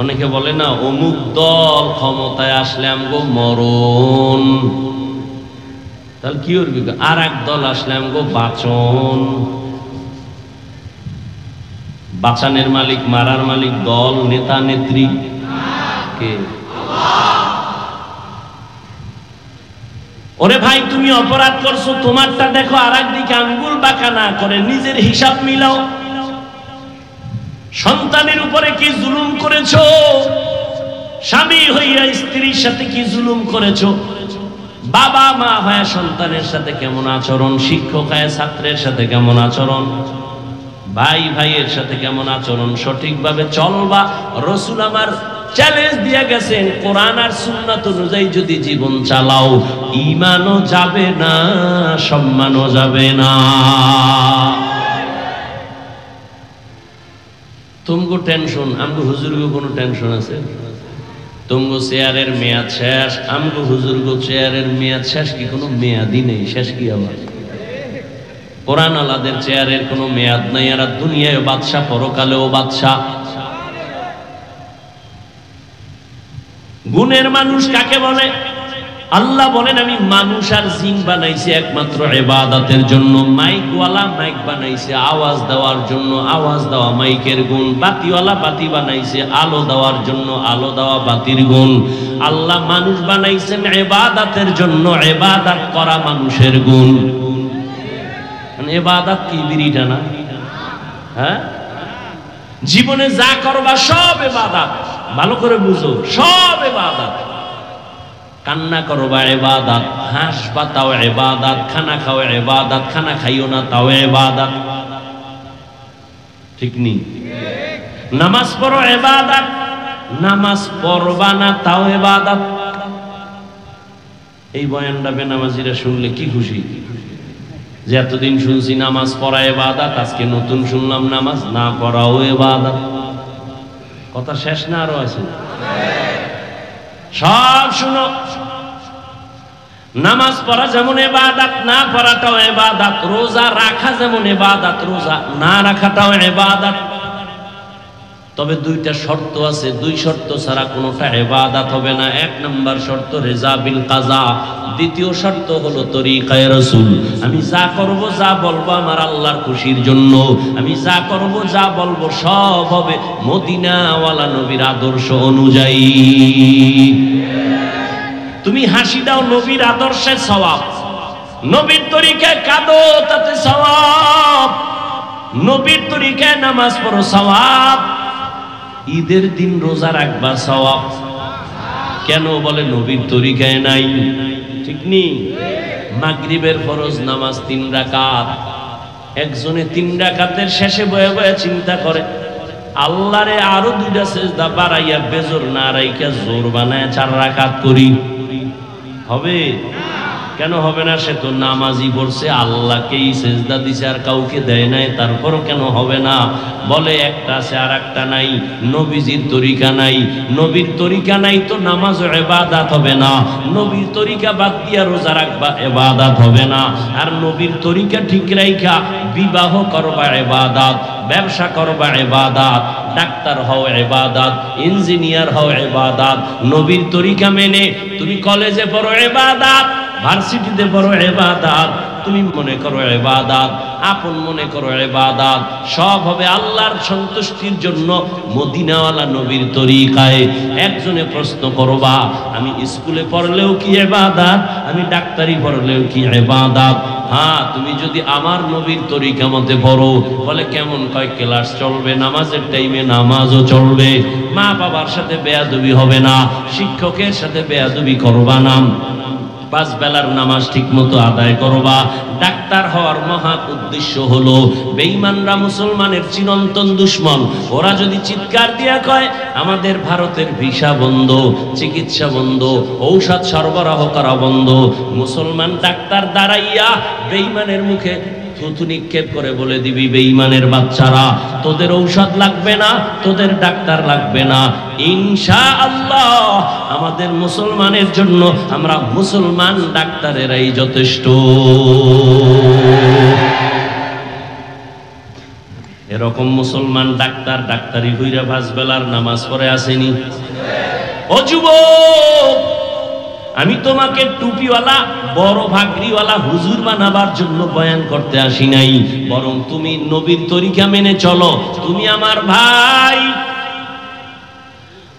অনেকে বলে না অমুক দল ক্ষমতায় আসলে আমগো মরণ, তাহলে কি করবি? আর এক দল আসলে আমগো বাঁচন। বাঁচানের মালিক, মারার মালিক দল, নেতা নেত্রী কে? ওরে ভাই, তুমি অপরাধ করছো, তোমারটা দেখো, আর একদিকে আঙ্গুল বাঁকা না করে নিজের হিসাব মিলাও। সন্তানের উপরে কি জুলুম করেছো? স্বামী হইয়া স্ত্রীর সাথে কি জুলুম করেছো? বাবা মা হয়ে সন্তানের সাথে কেমন আচরণ? শিক্ষক হয়ে ছাত্রের সাথে কেমন আচরণ? ভাই ভাইয়ের সাথে কেমন আচরণ? সঠিকভাবে চলবা। রসুল আমার চ্যালেঞ্জ দিয়ে গেছেন, কোরআন আর সুন্নাত অনুযায়ী যদি জীবন চালাও, ঈমানও যাবে না, সম্মানও যাবে না। তুমগো টেনশন, আমগো হুজুরগো কোনো টেনশন আছে? তুমগো চেয়ারের মেয়াদ শেষ, আমগো হুজুরগো চেয়ারের মেয়াদ শেষ কি? কোনো মেয়াদই নেই, শেষ কি আবার? কোরআন আলাদের চেয়ারের কোনো মেয়াদ নাই, এরা দুনিয়ায় বাদশা, পরকালেও বাদশা। গুণের মানুষ কাকে বলে? আল্লাহ বলেন আমি মানুষ আর জিন বানাইছি একমাত্র ইবাদতের জন্য। মাইকওয়ালা মাইক বানাইছে আওয়াজ দেওয়ার জন্য, আওয়াজ দেওয়া মাইকের গুণ। বাতিওয়ালা বাতি বানাইছে আলো দেওয়ার জন্য, আলো দেওয়া বাতির গুণ। আল্লাহ মানুষ বানাইছেন ইবাদতের জন্য, ইবাদত করা মানুষের গুণ। ইবাদত কি বিড়িটা না? হ্যাঁ, জীবনে যা করবা সব ইবাদত। ভালো করে বুঝো, সব ইবাদত। কান্না করবা ইবাদত, হাসবা তাও ইবাদত, খানা খাও ইবাদত, খানা খাইও না তাও ইবাদত। ঠিক নি? নামাজ পড়ো ইবাদত, নামাজ পড়বা না তাও ইবাদত। এই বয়ানটা বেনামাজিরা শুনলে কি খুশি যে এতদিন শুনছি নামাজ পড়া ইবাদত, আজকে নতুন শুনলাম নামাজ না পড়াও ইবাদত। কথা শেষ না আরো আছে? সব শুনো। নামাজ পড়া যেমন ইবাদত, না পড়াটাও ইবাদত। রোজা রাখা যেমন ইবাদত, রোজা না রাখাটাও ইবাদত। তবে দুইটা শর্ত আছে, দুই শর্ত ছাড়া কোনোটা ইবাদত হবে না। এক নাম্বার শর্ত রিজা বিল কাজা, দ্বিতীয় শর্ত হলো তরিকায়ে রাসূল। আমি যা করব যা বলবো আমার আল্লাহর খুশির জন্য। আমি যা করব যা বলবো সব হবে মদিনাওয়ালা নবীর আদর্শ অনুযায়ী। তুমি হাসি দাও নবীর আদর্শের সওয়াব, নবীর তরিকায় কাঁদো তাতে সওয়াব, নবীর তরিকায় নামাজ পড়ো সওয়াব, ঈদের দিন রোজা রাখবা সওয়াব। কেন বলে নবীর তরিকায় নাই। ঠিক নি? মাগরিবের ফরজ নামাজ 3 রাকাত। একজনে 3 রাকাতের শেষে বয়ে বয়ে চিন্তা করে আল্লাহরে আরো 2টা সেজদা বাড়াইয়া বেজোর না রাইখা জোর বানায় 4 রাকাত করি। হবে? কেন হবে না? সে তো নামাজি পড়ছে, আল্লাহকেই সেজদা দিছে আর কাউকে দেয় নাই, তারপরও কেন হবে না? বলে একটা আছে আর একটা নাই, নবীজির তরিকা নাই। নবীর তরিকা নাই তো নামাজ ইবাদত হবে না। নবীর তরিকা বাদ দিয়া রোজা রাখবা ইবাদত হবে না। আর নবীর তরিকা ঠিক রাইখা বিবাহ করবা ইবাদত, ব্যবসা করবা ইবাদত, ডাক্তার হও ইবাদত, ইঞ্জিনিয়ার হও ইবাদত। নবীর তরিকা মেনে তুমি কলেজে পড়ো ইবাদত, ভার্সিটিতে পড়ো ইবাদত, তুমি মনে করো ইবাদত, আপন মনে করো ইবাদত, সব হবে আল্লাহর সন্তুষ্টির জন্য মদিনাওয়ালা নবীর তরিকায়। একজনে প্রশ্ন করবা আমি স্কুলে পড়লেও কি ইবাদত, আমি ডাক্তারি পড়লেও কি ইবাদত? হ্যাঁ, তুমি যদি আমার নবীর তরিকা মতে পড়ো। বলে কেমন? কয় ক্লাস চলবে, নামাজের টাইমে নামাজও চলবে, মা বাবার সাথে বেয়াদবি হবে না, শিক্ষকের সাথে বেয়াদবি করবা না, 5 বেলার নামাজ ঠিক মতো আদায় করবা। ডাক্তার হওয়ার মহা উদ্দেশ্য হলো বেঈমানরা মুসলমানের চিরন্তন দুশ্মন। ওরা যদি চিৎকার দিয়া কয় আমাদের ভারতের ভিসা বন্ধ, চিকিৎসা বন্ধ, ঔষধ সরবরাহ করা বন্ধ, মুসলমান ডাক্তার দাঁড়াইয়া বেঈমানের মুখে থুতু নিক্ষেপ করে বলে দিবি বেঈমানের বাচ্চারা তোদের ঔষধ লাগবে না, তোদের ডাক্তার লাগবে না, ইনশাআল্লাহ আমাদের মুসলমানের জন্য আমরা মুসলমান ডাক্তারেরাই যথেষ্ট। এরকম মুসলমান ডাক্তার ডাক্তারি হইরা 5 বেলার নামাজ পড়ে আসেনি? ও যুবক, আমি তোমাকে টুপিওয়ালা বড় ভাগরিওয়ালা হুজুর বানাবার জন্য বয়ান করতে আসি নাই, বরং তুমি নবীর তরিকা মেনে চলো। তুমি আমার ভাই,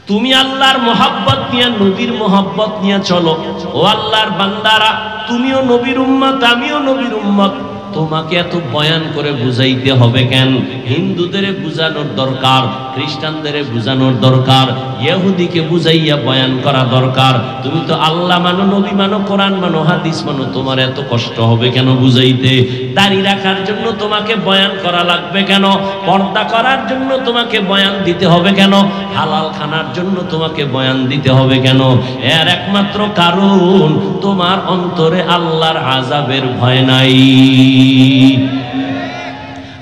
তুমি আল্লাহর মোহাব্বত নিয়ে নবীর মোহাব্বত নিয়ে চলো। ও আল্লাহর বান্দারা, তুমিও নবীর উম্মত, আমিও নবীর উম্মত। তোমাকে এত বয়ান করে বুঝাইতে হবে কেন? হিন্দুদের বুঝানোর দরকার, খ্রিস্টানদের বুঝানোর দরকার, ইহুদিকে বুঝাইয়া বয়ান করা দরকার। তুমি তো আল্লাহ মানো, নবী মানো, কোরআন মানো, হাদিস মানো, তোমার এত কষ্ট হবে কেন বুঝাইতে? দাড়ি রাখার জন্য তোমাকে বয়ান করা লাগবে কেন? পর্দা করার জন্য তোমাকে বয়ান দিতে হবে কেন? হালাল খানার জন্য তোমাকে বয়ান দিতে হবে কেন? এর একমাত্র কারণ তোমার অন্তরে আল্লাহর আযাবের ভয় নাই।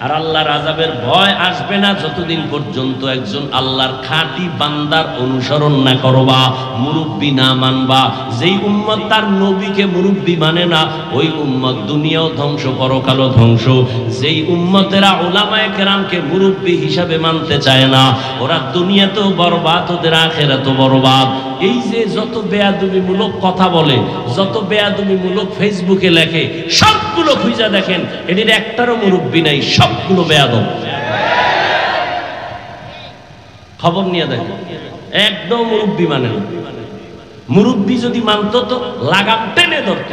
আর আল্লাহর আযাবের ভয় আসবে না যতদিন পর্যন্ত একজন আল্লাহর খাঁটি বান্দার অনুসরণ না করবা, মুরব্বি না মানবা। যেই উম্মত তার নবীকে মুরব্বি মানে না, ওই উম্মত দুনিয়াও ধ্বংস, পরকালও ধ্বংস। যেই উম্মতেরা উলামায়ে কেরামকে মুরব্বি হিসাবে মানতে চায় না, ওরা দুনিয়াতেও বরবাদ, ওদের আখিরাতেও বরবাদ। এই যে যত বেয়াদবিমূলক কথা বলে, যত বেয়াদবিমূলক ফেসবুকে লেখে, সবগুলো খুঁজা দেখেন, এটির একটারও মুরব্বি নাই, সবগুলো বেয়াদব। খবর নিয়ে দেখেন, একদম মুরব্বি মানে না। মুরব্বি যদি মানত তো লাগাম টেনে ধরত।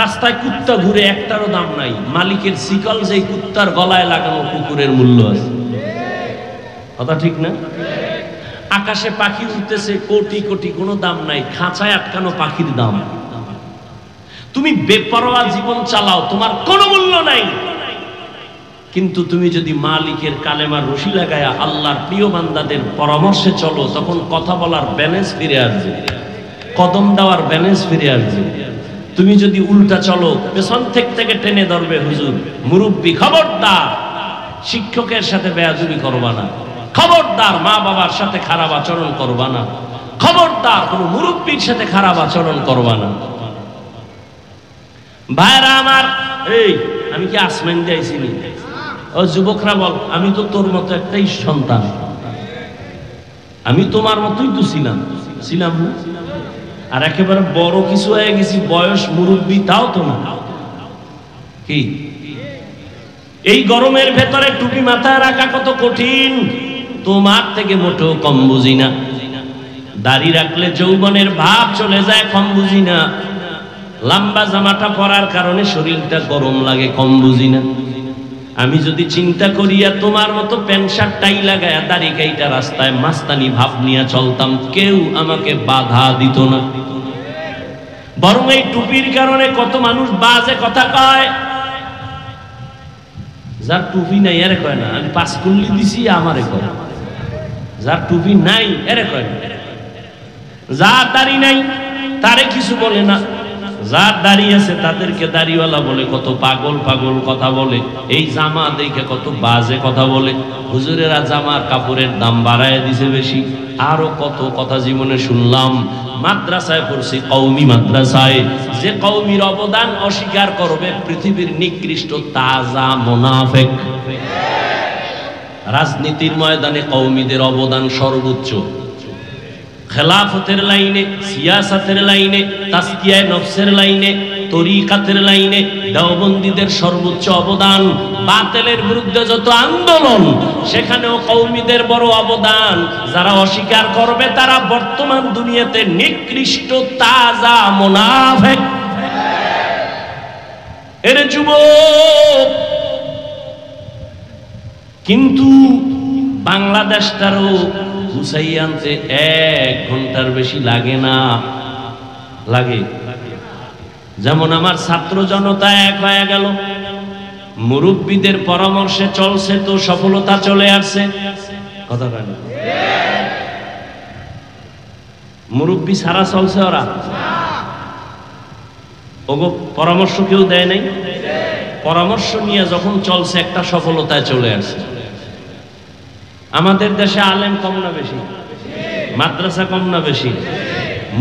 রাস্তায় কুত্তা ঘুরে, একটারও দাম নাই। মালিকের শিকল যেই কুত্তার গলায় লাগানো, কুকুরের মূল্য আছে। কথা ঠিক না? আকাশে পাখি উঠতেছে কোটি কোটি, কোনো দাম নাই। খাঁচায় আটকানো পাখির দাম। তুমি বেপরোয়া জীবন চালাও, তোমার কোনো মূল্য নাই। কিন্তু তুমি যদি মালিকের কালেমার রশি লাগায়া আল্লাহর প্রিয় বান্দাদের পরামর্শে চলো, তখন কথা বলার ব্যালেন্স ফিরে আসবে, কদম দেওয়ার ব্যালেন্স ফিরে আসবে। তুমি যদি উল্টা চলো, পেছন থেকে টেনে ধরবে হুজুর, মুরব্বি। খবরদার শিক্ষকের সাথে বেয়াদবি করবা না, খবরদার মা বাবার সাথে খারাপ আচরণ করবা না, খবরদার কোনো মুরব্বির সাথে খারাপ আচরণ করবা না। ভাইরা আমার, এই আমি কি আসমান দিয়েছি? ও যুবকরা বল, আমি তো তোর মতো একটাই সন্তান, আমি তোমার মতোই তো ছিলাম না? আর একেবারে বড় কিছু হয়ে গেছি, বয়স মুরব্বি, তাও তো না। কি এই গরমের ভেতরে টুপি মাথায় রাখা কত কঠিন, তোমার থেকে মোটেও কম বুঝি না। দাড়ি রাখলে যৌবনের ভাব চলে যায়, কম বুঝি না। লম্বা জামাটা পরার কারণে শরীরটা গরম লাগে, কম বুঝি না। আমি যদি চিন্তা করিয়া তোমার মতো প্যান্ট শার্ট টাই লাগায়া দাড়ি কাইটা রাস্তায় মাস্তানি ভাব নিয়ে চলতাম, কেউ আমাকে বাধা দিত না। বরং এই টুপির কারণে কত মানুষ বাজে কথা কয়। যার টুপি নাই এরে কয় না, আমি 5 কুল্লি দিছি আমারে কয়। যার টুপি নাই এরে কয় না। যার দাড়ি নাই তারে কিছু বলে না, যার দাড়ি আছে তাদেরকে দাড়িওয়ালা বলে, কত পাগল পাগল কথা বলে। এই জামা দেখে কত বাজে কথা বলে, হুজুরেরা জামার কাপড়ের দাম বাড়ায় দিছে বেশি। আরো কত কথা জীবনে শুনলাম। মাদ্রাসায় পড়ছি, কওমি মাদ্রাসায়। যে কওমির অবদান অস্বীকার করবে, পৃথিবীর নিকৃষ্ট তাজা মুনাফিক। রাজনীতির ময়দানে কওমিদের অবদান সর্বোচ্চ। খেলাফতের লাইনে, সিয়াসাতের লাইনে, তাসকিয়ায়ে নফসের লাইনে, তরিকাতের লাইনে দেওবন্দীদের সর্বোচ্চ অবদান। বাতিলের বিরুদ্ধে যত আন্দোলন, সেখানেও কওমিদের বড় অবদান। যারা অস্বীকার করবে তারা বর্তমান দুনিয়াতে নিকৃষ্ট তাজা মুনাফিক। এর যুবক, কিন্তু বাংলাদেশটারও গুছাই আনতে 1 ঘন্টার বেশি লাগে না। লাগে যেমন আমার ছাত্র জনতা এক হয়ে গেল, মুরব্বীদের পরামর্শে চলছে, তো সফলতা চলে আসছে। কথা বলেন, মুরব্বী ছাড়া চলছে ওরা? ওগো পরামর্শ কেউ দেয় নাই? পরামর্শ নিয়ে যখন চলছে, একটা সফলতায় চলে আসছে। আমাদের দেশে আলেম কম না বেশি? মাদ্রাসা কম না বেশি?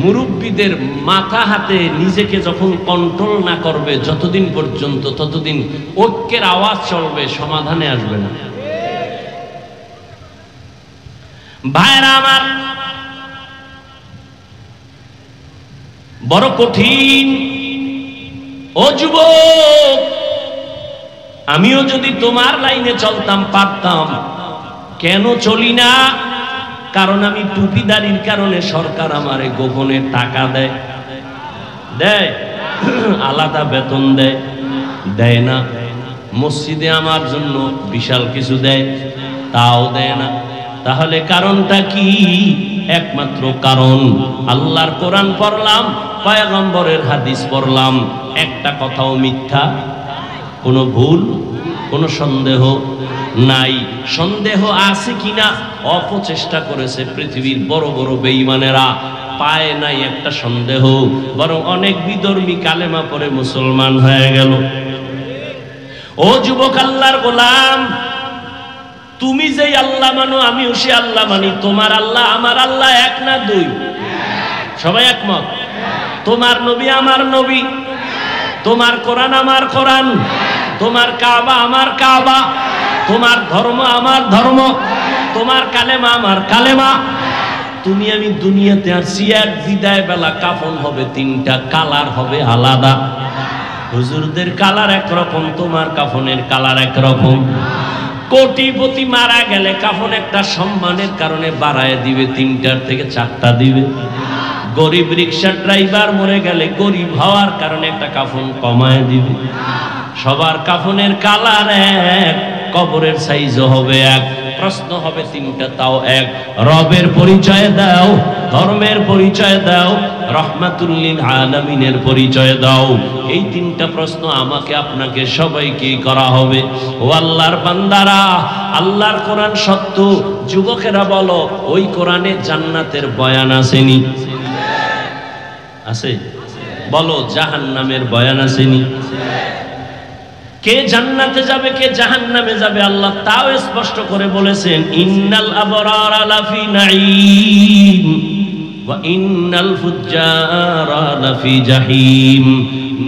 মুরব্বীদের মাথা হাতে নিজেকে যখন কন্ট্রোল না করবে, যতদিন পর্যন্ত ততদিন ঐক্যের আওয়াজ চলবে, সমাধানে আসবে না। ভাইরা আমার, বড় কঠিন। ও যুবক, আমিও যদি তোমার লাইনে চলতাম পারতাম। কেন চলি না? কারণ আমি টুপিদারির কারণে সরকার আমারে গোপনে টাকা দেয়। আলাদা বেতন দেয় না। মসজিদে আমার জন্য বিশাল কিছু দেয়, তাও দেয় না। তাহলে কারণটা কি? একমাত্র কারণ, আল্লাহর কোরআন পড়লাম, পয়গম্বরের হাদিস পড়লাম, একটা কথাও মিথ্যা, কোনো ভুল, কোনো সন্দেহ নাই। সন্দেহ আছে কিনা অপচেষ্টা করেছে পৃথিবীর বড় বড় বেঈমানেরা, পায় নাই একটা সন্দেহ। বরং অনেক বিধর্মী কালেমা পড়ে মুসলমান হয়ে গেল। ও যুবক আল্লাহর গোলাম, তুমি যেই আল্লাহ মানো আমিও সে আল্লাহ মানি। তোমার আল্লাহ আমার আল্লাহ এক না দুই? সবাই একমত? তোমার নবী আমার নবী, তোমার কোরআন আমার কোরআন, তোমার কাবা আমার কাবা, তোমার ধর্ম আমার ধর্ম, তোমার কালেমা আমার কালেমা। তুমি আমি দুনিয়াতে আসছি, এক বিদায় বেলা কাফন হবে তিনটা, কালার হবে আলাদা। হুজুরদের কালার একরকম, তোমার কাফনের কালার একরকম। কোটিপতি মারা গেলে কাফন একটা সম্মানের কারণে বাড়ায় দিবে, 3টার থেকে 4টা দিবে। গরিব রিক্সা ড্রাইভার মরে গেলে গরিব হওয়ার কারণে একটা কাফন কমায় দিবে। সবার কাফনের কালার এক, কবরের সাইজও হবে এক, প্রশ্ন হবে 3টা তাও এক। রবের পরিচয় দাও, ধর্মের পরিচয় দাও, রহমাতুল লিল আলামিনের পরিচয় দাও। এই 3টা প্রশ্ন আমাকে আপনাকে সবাইকে করা হবে। ও আল্লাহর বান্দারা, আল্লাহর কোরআন সত্য। যুবকেরা বলো, ওই কোরআনে জান্নাতের বয়ান আসেনি? আছে? বলো, জাহান্নামের বয়ান আসেনি? কে জান্নাতে যাবে কে জাহান্নামে যাবে আল্লাহ তাও স্পষ্ট করে বলেছেন, ইন্নাল আবরারা লাফি নাঈম ওয়া ইন্নাল ফুজ্জারা লাফি জাহিম।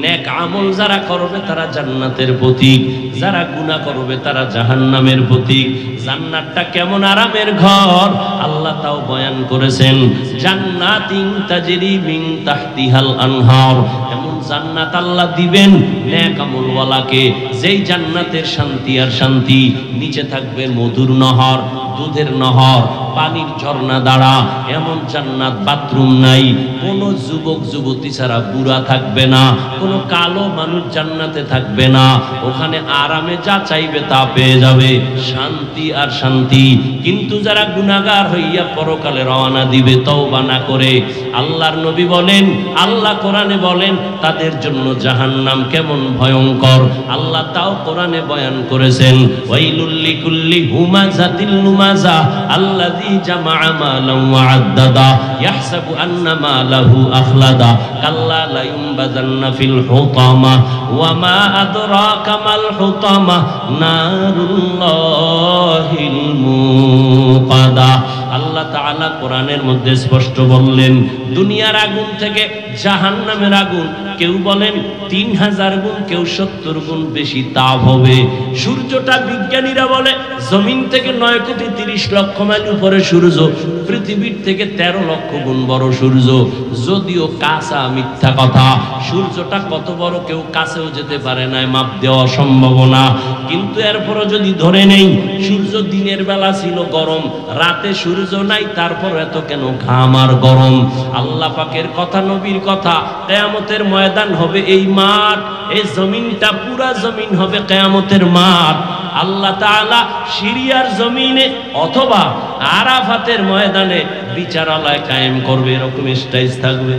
নেক আমল যারা করবে তারা জান্নাতের প্রতীক, যারা গুনাহ করবে তারা জাহান্নামের প্রতীক। জান্নাতটা কেমন আরামের ঘর আল্লাহ তাও বয়ান করেছেন, জান্নাতিন তাজরি মিন তাহতিহাল আনহার। এমন জান্নাত আল্লাহ দিবেন নেক আমলওয়ালাকে, যেই জান্নাতের শান্তি আর শান্তি, নিচে থাকবে মধুর নহর, দুধের নহর, পানির ঝর্ণা দ্বারা। এমন জান্নাত বাথরুম নাই, কোনো যুবক যুবতী ছাড়া বুড়া থাকবে না, কোনো কালো মানুষ জান্নাতে থাকবে না। ওখানে আরামে যা চাইবে তা পেয়ে যাবে, শান্তি আর শান্তি। কিন্তু যারা গুনাহগার হইয়া পরকালে রওনা দিবে তওবা না করে, আল্লাহর নবী বলেন, আল্লাহ কোরআনে বলেন, তাদের জন্য জাহান্নাম কেমন ভয়ঙ্কর আল্লাহ তাও কোরআনে বয়ান করেছেন। ওয়াইলুল লিকুল্লি হুমাযাতিল লুমাযা আল্লাযী জামাআ মালান ওয়া আদ্দাদা ইয়াহসাবু আন্না মালাহু আখলাদা কাল্লা লা ইউনবাযান্না ফিল হুতামা ওয়া মা আদরাকা মাল হুতামা নারুল্লাহিল মুকাদা। আল্লাহ তাআলা কোরআনের মধ্যে স্পষ্ট বললেন, দুনিয়ার আগুন থেকে জাহান্নামের আগুন কেউ বলেন 3000 গুণ, কেউ 70 গুণ বেশি তাপ হবে। সূর্যটা বিজ্ঞানীরা বলে জমিন থেকে 9,30,00,000 মাইল উপরে সূর্য, পৃথিবীর থেকে 13 লক্ষ গুণ বড় সূর্য। যদিও কাঁচা মিথ্যা কথা, সূর্যটা কত বড় কেউ কাছেও যেতে পারে না, মাপ দেওয়া সম্ভব না। কিন্তু এরপরও যদি ধরে নেই সূর্য দিনের বেলা ছিল গরম, রাতে সূর্য নাই, তারপর এত কেন ঘাম আর গরম? আল্লাহ পাকের কথা, নবীর কথা, কিয়ামতের ময়দান হবে এই মাঠ, এই জমিনটা পুরা জমিন হবে কিয়ামতের মাঠ। আল্লাহ তাআলা সিরিয়ার জমিনে অথবা আরাফাতের ময়দানে বিচারালয় কায়েম করবে, এরকম স্টেজ থাকবে।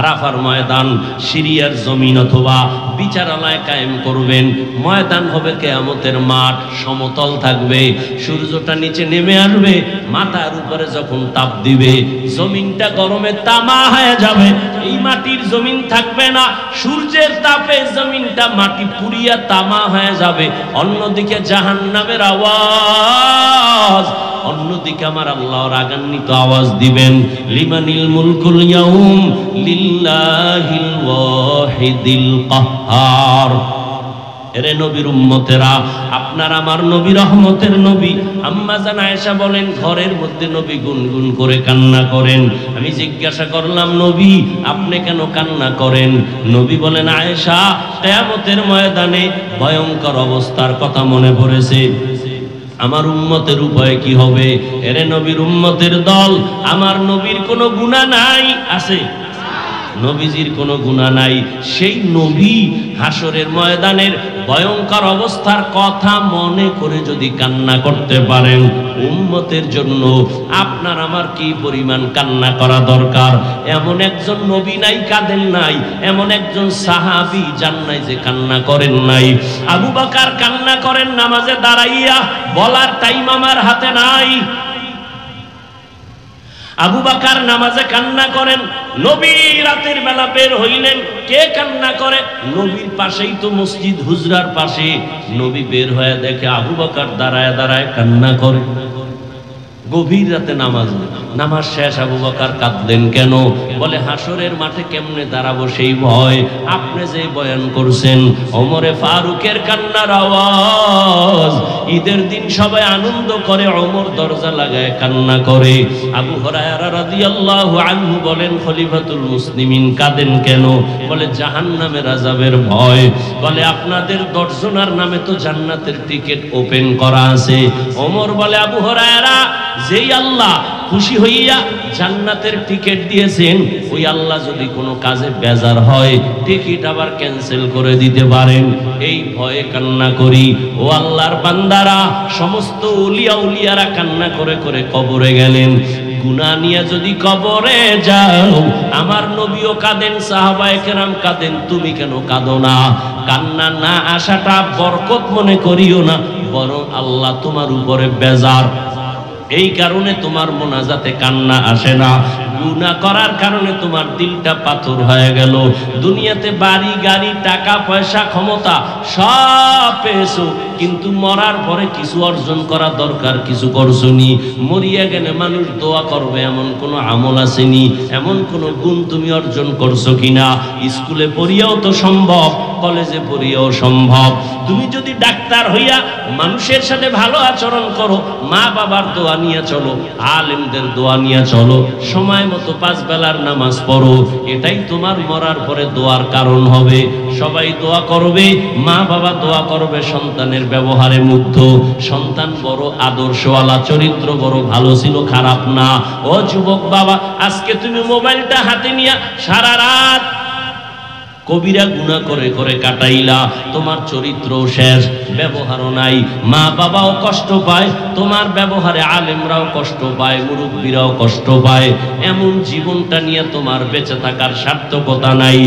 আরাফার ময়দান, সিরিয়ার জমিন অথবা বিচারালয় কায়েম করবেন। ময়দান হবে কিয়ামতের মাঠ, সমতল থাকবে, সূর্যটা নিচে নেমে আসবে, মাথার উপরে যখন তাপ দিবে জমিনটা গরমে তামা হয়ে যাবে। এই মাটির জমিন থাকবে না, সূর্যের তাপে জমিনটা মাটি পুড়িয়া তামা হয়ে যাবে। অন্যদিকে জাহান্নামের আওয়াজ, অন্যদিকে আমার আল্লাহ রাগান্বিত আওয়াজ দিবেন, লিমানিল মুলকুল ইয়াউম লিল্লাহিল ওয়াহিদিল কাহ্হার। এরে নবীর উম্মতেরা, আপনার আমার নবী রহমতের নবী। আম্মা জান আয়েশা বলেন, ঘরের মধ্যে নবী গুনগুন করে কান্না করেন। আমি জিজ্ঞাসা করলাম, নবী আপনি কেন কান্না করেন? নবী বলেন, আয়েশা, কিয়ামতের ময়দানে ভয়ঙ্কর অবস্থার কথা মনে পড়েছে। আমার উম্মতের উপায় কি হবে? এরে নবীর উম্মতের দল, আমার নবীর কোনো গুনাহ নাই, আছে? নবীজির কোনো গুনাহ নাই। সেই নবী হাসরের ময়দানের ভয়ঙ্কর অবস্থার কথা মনে করে যদি কান্না করতে পারেন, উম্মতের জন্য আপনার আমার কি পরিমাণ কান্না করা দরকার। এমন একজন নবী নাই কাঁদেন নাই, এমন একজন সাহাবী যান নাই যে কান্না করেন নাই। আবু বকর কান্না করেন নামাজে দাঁড়াইয়া, বলার টাইম আমার হাতে নাই। আবু বকর নামাজে কান্না করেন, নবী রাতের বেলা বের হইলেন, কে কান্না করে? নবীর পাশেই তো মসজিদ, হুজরার পাশে। নবী বের হয়ে দেখে আবু বকর দাঁড়ায় দাঁড়ায় কান্না করে। গভীর রাতে নামাজ শেষ, আবু বকর কাঁদলেন কেন? বলে হাসরের মাঠে কেমনে দাঁড়াবো সেই ভয়। আপনি যে বয়ান করছেন, ওমরে ফারুকের কান্নার আওয়াজ। ঈদের দিন সবাই আনন্দ করে, ওমর দরজা লাগায় কান্না করে। আবু হুরায়রা রাদিয়াল্লাহু আনহু বলেন, খলিফাতুল মুসলিমিন কাঁদেন কেন? বলে জাহান্নামের আযাবের ভয়। বলে আপনাদের 10 জনের নামে তো জান্নাতের টিকিট ওপেন করা আছে। ওমর বলে, আবু হুরায়রা, যেই আল্লাহ খুশি হইয়া জান্নাতের টিকিট দিয়েছেন, ওই আল্লাহ যদি কোনো কাজে বেজার হয় টিকিট আবার ক্যান্সেল করে দিতে পারেন। এই ভয়ে কান্না করি। ও আল্লাহর বান্দারা, সমস্ত উলিয়া উলিয়ারা কান্না করে করে কবরে গেলেন। গুনাহ নিয়ে যদি কবরে যাও, আমার নবীও কাঁদেন, সাহাবায়ে কেরাম কাঁদেন, তুমি কেন কাঁদো না? কান্না না আসাটা বরকত মনে করিও না, বরং আল্লাহ তোমার উপরে বেজার। এই কারণে তোমার মোনাজাতে কান্না আসে না। গুনাহ করার কারণে তোমার দিলটা পাথর হয়ে গেল। দুনিয়াতে বাড়ি গাড়ি টাকা পয়সা ক্ষমতা সব পেয়েছো, কিন্তু মরার পরে কিছু অর্জন করা দরকার, কিছু করছনি। মরিয়া গেলে মানুষ দোয়া করবে এমন কোনো আমল আসেনি, এমন কোনো গুণ তুমি অর্জন করছো কিনা? স্কুলে পড়িয়াও তো সম্ভব, কলেজে পড়িয়াও সম্ভব। তুমি যদি ডাক্তার হইয়া মানুষের সাথে ভালো আচরণ করো, মা বাবার দোয়া নিয়ে চলো, আলেমদের দোয়া নিয়ে চলো, সময় মতো 5 বেলার নামাজ পড়ো, এটাই তোমার মরার পরে দোয়ার কারণ হবে। সবাই দোয়া করবে, মা বাবা দোয়া করবে, সন্তানের ব্যবহারে মুগ্ধ, সন্তান বড় আদর্শওয়ালা, চরিত্র বড় ভালো ছিল, খারাপ না। ও যুবক বাবা, আজকে তুমি মোবাইলটা হাতে নিয়ে সারা রাত কবিরা গুনাহ করে করে কাটাইলা, তোমার চরিত্র শেষ, ব্যবহারও নাই, মা বাবাও কষ্ট পায়, তোমার ব্যবহারে আলেমরাও কষ্ট পায়, মুরব্বীরাও কষ্ট পায়। এমন জীবনটা নিয়ে তোমার বেঁচে থাকার সার্থকতা নাই।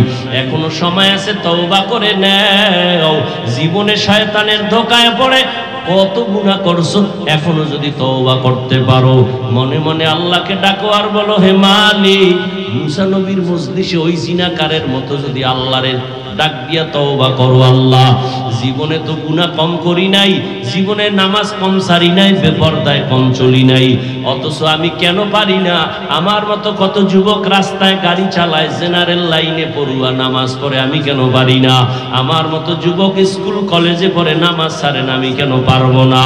এখনো সময় আছে, তওবা করে নাও। জীবনে শয়তানের ধোঁকায় পড়ে কত গুনাহ করছো, এখনো যদি তওবা করতে পারো, মনে মনে আল্লাহকে ডাকো আর বলো, হে মালিক, মুসা নবীর মজলিসে ওই জিনাকারের মতো যদি আল্লাহরে ডাক দিয়া তওবা করো, আল্লাহ জীবনে তো গুনাহ কম করি নাই, জীবনে নামাজ কম সারি নাই, বেপরদায় কম চলি নাই, অথচ আমি কেন পারি না? আমার মতো কত যুবক রাস্তায় গাড়ি চালায়, জেনারেল লাইনে পড়ুয়া নামাজ পড়ে, আমি কেন পারি না? আমার মতো যুবক স্কুল কলেজে পড়ে, নামাজ ছাড়ে না, আমি কেন পারবো না?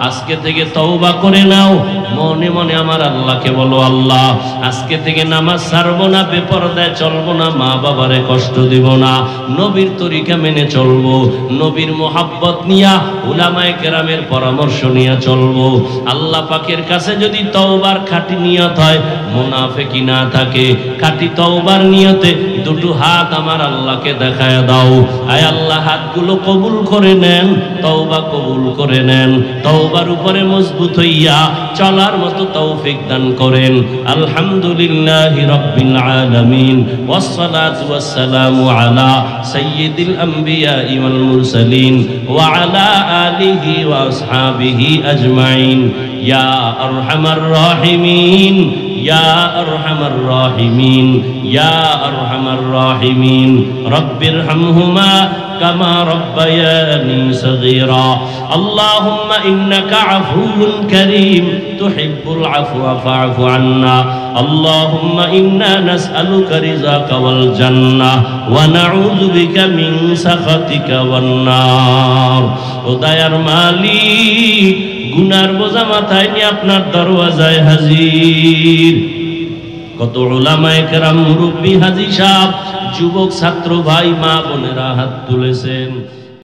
আজকে থেকে তওবা করে নাও, মনে মনে আমার আল্লাহকে বলো, আল্লাহ আজকে থেকে নামাজ ছাড়বো না, বেপরদায় চলবো না, মা বাবারে কষ্ট দিব না, নবীর তরিকা মেনে চলবো, নবীর মোহাব্বত নিয়া, উলামায়ে কেরামের পরামর্শ নিয়ে চলবো। আল্লাহ পাকের কাছে যদি তওবার খাঁটি নিয়ত হয়, মুনাফিকি না থাকে, খাঁটি তওবার নিয়তে দুটো হাত আমার আল্লাহকে দেখায় দাও। আয় আল্লাহ, হাতগুলো কবুল করে নেন, তওবা কবুল করে নেন, তওবার উপরে মজবুত হইয়া চলার মতো তৌফিক দান করেন। আলহামদুলিল্লাহি রাব্বিল আলামিন, ওয়াসসালাতু ওয়াসসালামু আলা সাইয়্যিদিল আম্বিয়া ওয়াল মুরসালিন ওয়া আলা আলিহি ওয়া আসহাবিহি আজমাইন। ইয়া আরহামার রাহিমিন, ইয়া আরহামার রাহিমিন, ইয়া আরহামার রাহিমিন। রব্বিরহামহুমা কামা রব্বায়ানি সগীরা। আল্লাহুম্মা ইন্নাকা আফুউন কারীম তুহিব্বুল আফওয়া ফা'ফু আন্না। আল্লাহুম্মা ইন্না নাসআলুকা রিযাকা ওয়াল জান্নাহ ওয়া নাউযু বিকা মিন সাখাতিকা ওয়ান নার। ও দয়ার মালিক, গুনার বোঝা মাথায় নিয়ে আপনার দরওয়াজায় হাজির। কত উলামায়ে কেরাম, মুরব্বী, হাজী সাহেব, যুবক ছাত্র ভাই, মা বোনেরা হাত তুলেছেন।